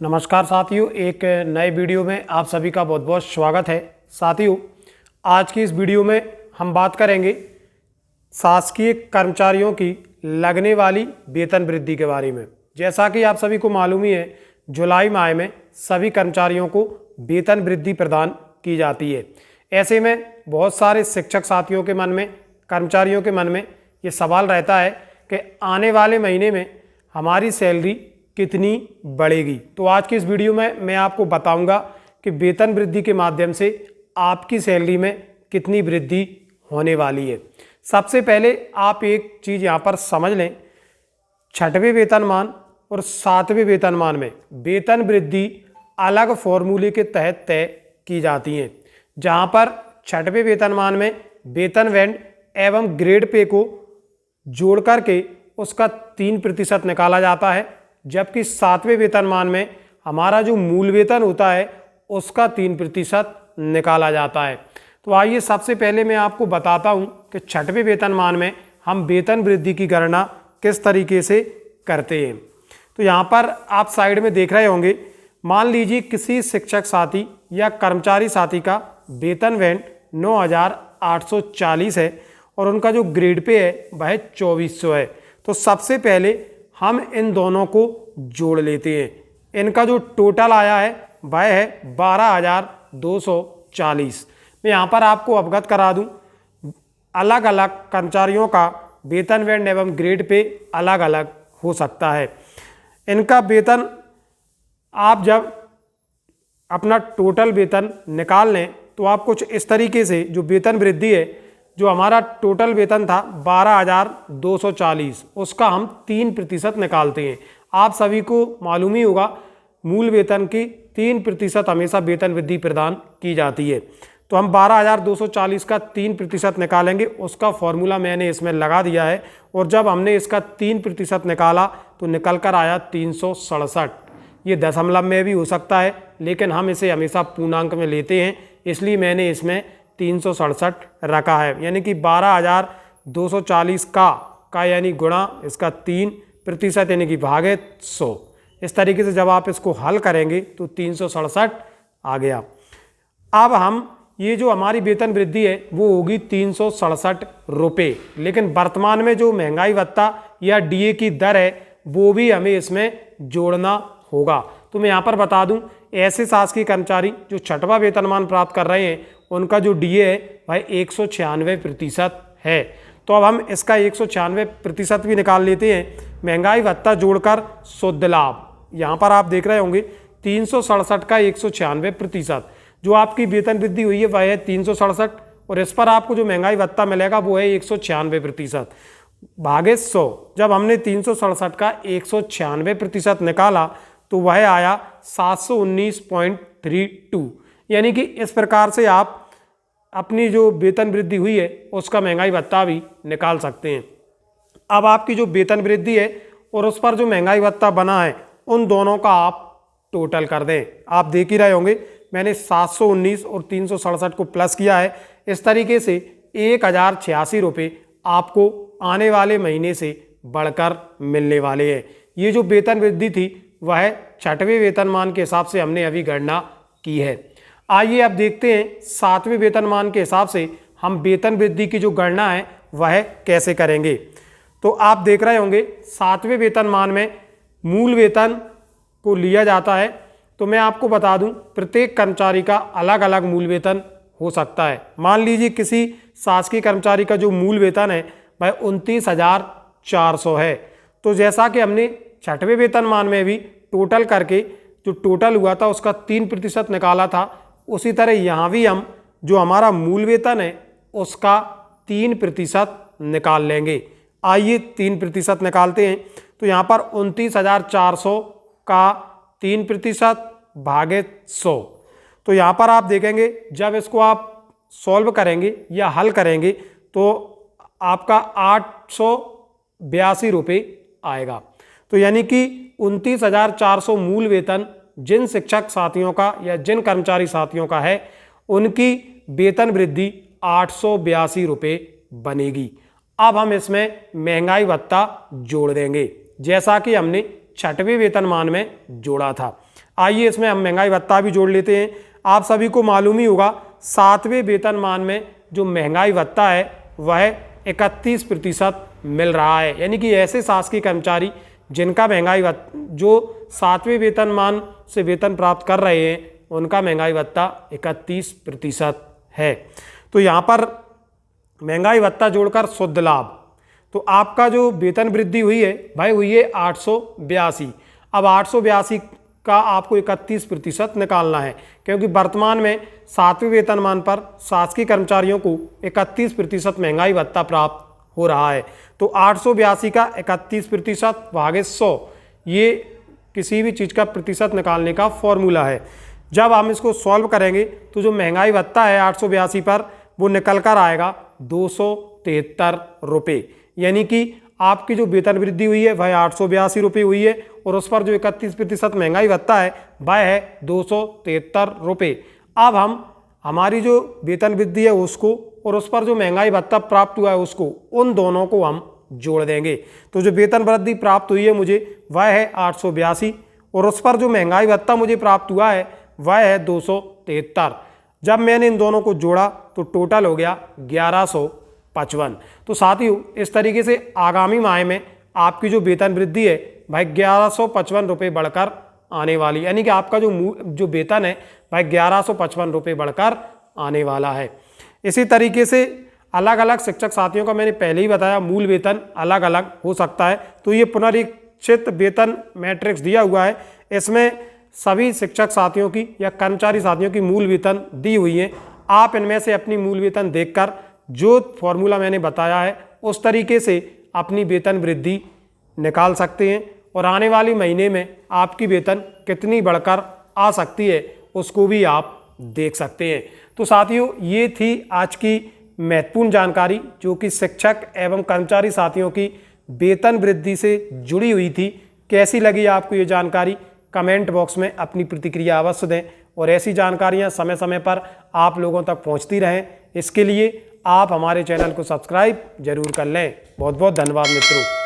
नमस्कार साथियों, एक नए वीडियो में आप सभी का बहुत बहुत स्वागत है। साथियों, आज की इस वीडियो में हम बात करेंगे शासकीय कर्मचारियों की लगने वाली वेतन वृद्धि के बारे में। जैसा कि आप सभी को मालूम ही है, जुलाई माह में सभी कर्मचारियों को वेतन वृद्धि प्रदान की जाती है। ऐसे में बहुत सारे शिक्षक साथियों के मन में, कर्मचारियों के मन में ये सवाल रहता है कि आने वाले महीने में हमारी सैलरी कितनी बढ़ेगी। तो आज की इस वीडियो में मैं आपको बताऊंगा कि वेतन वृद्धि के माध्यम से आपकी सैलरी में कितनी वृद्धि होने वाली है। सबसे पहले आप एक चीज़ यहाँ पर समझ लें, 6वें वेतनमान और 7वें वेतनमान में वेतन वृद्धि अलग फॉर्मूले के तहत तय की जाती हैं। जहाँ पर 6वें वेतनमान में वेतन बैंड एवं ग्रेड पे को जोड़ करके उसका 3% निकाला जाता है, जबकि 7वें वेतनमान में हमारा जो मूल वेतन होता है उसका 3% निकाला जाता है। तो आइए सबसे पहले मैं आपको बताता हूं कि 6वें वेतनमान में हम वेतन वृद्धि की गणना किस तरीके से करते हैं। तो यहाँ पर आप साइड में देख रहे होंगे, मान लीजिए किसी शिक्षक साथी या कर्मचारी साथी का वेतन बैंड 9,840 है और उनका जो ग्रेड पे है वह 2400 है। तो सबसे पहले हम इन दोनों को जोड़ लेते हैं। इनका जो टोटल आया है वह है 12,240। मैं यहाँ पर आपको अवगत करा दूं, अलग अलग कर्मचारियों का वेतन बैंड एवं ग्रेड पे अलग अलग हो सकता है। इनका वेतन आप जब अपना टोटल वेतन निकाल लें तो आप कुछ इस तरीके से जो वेतन वृद्धि है, जो हमारा टोटल वेतन था 12,240, उसका हम 3% निकालते हैं। आप सभी को मालूम ही होगा, मूल वेतन की 3% हमेशा वेतन वृद्धि प्रदान की जाती है। तो हम 12,240 का 3% निकालेंगे, उसका फॉर्मूला मैंने इसमें लगा दिया है। और जब हमने इसका 3% निकाला तो निकल कर आया 367। ये दशमलव में भी हो सकता है, लेकिन हम इसे हमेशा पूर्णांक में लेते हैं, इसलिए मैंने इसमें 367 रखा है। यानी कि 12,240 का यानी गुणा इसका 3% यानी कि भागे 100। इस तरीके से जब आप इसको हल करेंगे तो 367 आ गया। अब हम ये जो हमारी वेतन वृद्धि है वो होगी 367 रुपये, लेकिन वर्तमान में जो महंगाई भत्ता या डीए की दर है वो भी हमें इसमें जोड़ना होगा। तो मैं यहाँ पर बता दूं, ऐसे शासकीय कर्मचारी जो 6वां वेतनमान प्राप्त कर रहे हैं उनका जो डीए है वह 196% है। तो अब हम इसका 196% भी निकाल लेते हैं। महंगाई भत्ता जोड़कर शुद्ध लाभ, यहाँ पर आप देख रहे होंगे 367 का 196%, जो आपकी वेतन वृद्धि हुई है वह है 367, और इस पर आपको जो महंगाई भत्ता मिलेगा वो है 196% भागे 100। जब हमने 367 का 196% निकाला तो वह आया 719.32। यानी कि इस प्रकार से आप अपनी जो वेतन वृद्धि हुई है उसका महंगाई भत्ता भी निकाल सकते हैं। अब आपकी जो वेतन वृद्धि है और उस पर जो महंगाई भत्ता बना है उन दोनों का आप टोटल कर दें। आप देख ही रहे होंगे, मैंने 719 और 367 को प्लस किया है। इस तरीके से 1,086 रुपये आपको आने वाले महीने से बढ़कर मिलने वाले हैं। ये जो वेतन वृद्धि थी वह 6वें वेतनमान के हिसाब से हमने अभी गणना की है। आइए अब देखते हैं 7वें वेतनमान के हिसाब से हम वेतन वृद्धि की जो गणना है वह कैसे करेंगे। तो आप देख रहे होंगे 7वें वेतनमान में मूल वेतन को लिया जाता है। तो मैं आपको बता दूं, प्रत्येक कर्मचारी का अलग अलग मूल वेतन हो सकता है। मान लीजिए किसी शासकीय कर्मचारी का जो मूल वेतन है वह 29,400 है। तो जैसा कि हमने 6वें वेतनमान में भी टोटल करके जो टोटल हुआ था उसका 3% निकाला था, उसी तरह यहाँ भी हम जो हमारा मूल वेतन है उसका 3% निकाल लेंगे। आइए 3% निकालते हैं। तो यहाँ पर 29,400 का 3% भागे 100। तो यहाँ पर आप देखेंगे जब इसको आप सॉल्व करेंगे या हल करेंगे तो आपका 882 रुपये आएगा। तो यानी कि 29,400 मूल वेतन जिन शिक्षक साथियों का या जिन कर्मचारी साथियों का है उनकी वेतन वृद्धि 882 रुपये बनेगी। अब हम इसमें महंगाई भत्ता जोड़ देंगे, जैसा कि हमने 6वें वेतनमान में जोड़ा था। आइए इसमें हम महंगाई भत्ता भी जोड़ लेते हैं। आप सभी को मालूम ही होगा 7वें वेतनमान में जो महंगाई भत्ता है वह 31% मिल रहा है। यानी कि ऐसे शासकीय कर्मचारी जिनका महंगाई भत्ता जो 7वें वेतनमान से वेतन प्राप्त कर रहे हैं उनका महंगाई भत्ता 31% है। तो यहाँ पर महंगाई भत्ता जोड़कर शुद्ध लाभ, तो आपका जो वेतन वृद्धि हुई है भाई हुई है 882। अब 882 का आपको 31% निकालना है, क्योंकि वर्तमान में 7वें वेतनमान पर शासकीय कर्मचारियों को 31% महंगाई भत्ता प्राप्त हो रहा है। तो 882 का 31% भागे 100 ये किसी भी चीज़ का प्रतिशत निकालने का फॉर्मूला है। जब हम इसको सॉल्व करेंगे तो जो महंगाई भत्ता है 882 पर वो निकल कर आएगा 273 रुपये। यानी कि आपकी जो वेतन वृद्धि हुई है वह 882 रुपये हुई है और उस पर जो 31% महंगाई भत्ता है वह है 273 रुपये। अब हम हमारी जो वेतन वृद्धि है उसको और उस पर जो महंगाई भत्ता प्राप्त हुआ है उसको, उन दोनों को हम जोड़ देंगे। तो जो वेतन वृद्धि प्राप्त हुई है मुझे वह है 882 और उस पर जो महंगाई भत्ता मुझे प्राप्त हुआ है वह है 273। जब मैंने इन दोनों को जोड़ा तो टोटल हो गया 1155। तो साथियों इस तरीके से आगामी माह में आपकी जो वेतन वृद्धि है भाई 1155 रुपये बढ़कर आने वाली, यानी कि आपका जो वेतन है भाई 1155 रुपये बढ़कर आने वाला है। इसी तरीके से अलग अलग शिक्षक साथियों का मैंने पहले ही बताया मूल वेतन अलग अलग हो सकता है। तो ये पुनरीक्षित वेतन मैट्रिक्स दिया हुआ है, इसमें सभी शिक्षक साथियों की या कर्मचारी साथियों की मूल वेतन दी हुई है। आप इनमें से अपनी मूल वेतन देखकर जो फॉर्मूला मैंने बताया है उस तरीके से अपनी वेतन वृद्धि निकाल सकते हैं और आने वाले महीने में आपकी वेतन कितनी बढ़कर आ सकती है उसको भी आप देख सकते हैं। तो साथियों ये थी आज की महत्वपूर्ण जानकारी जो कि शिक्षक एवं कर्मचारी साथियों की वेतन वृद्धि से जुड़ी हुई थी। कैसी लगी आपको ये जानकारी? कमेंट बॉक्स में अपनी प्रतिक्रिया अवश्य दें और ऐसी जानकारियां समय समय पर आप लोगों तक पहुंचती रहें। इसके लिए आप हमारे चैनल को सब्सक्राइब जरूर कर लें। बहुत बहुत धन्यवाद मित्रों।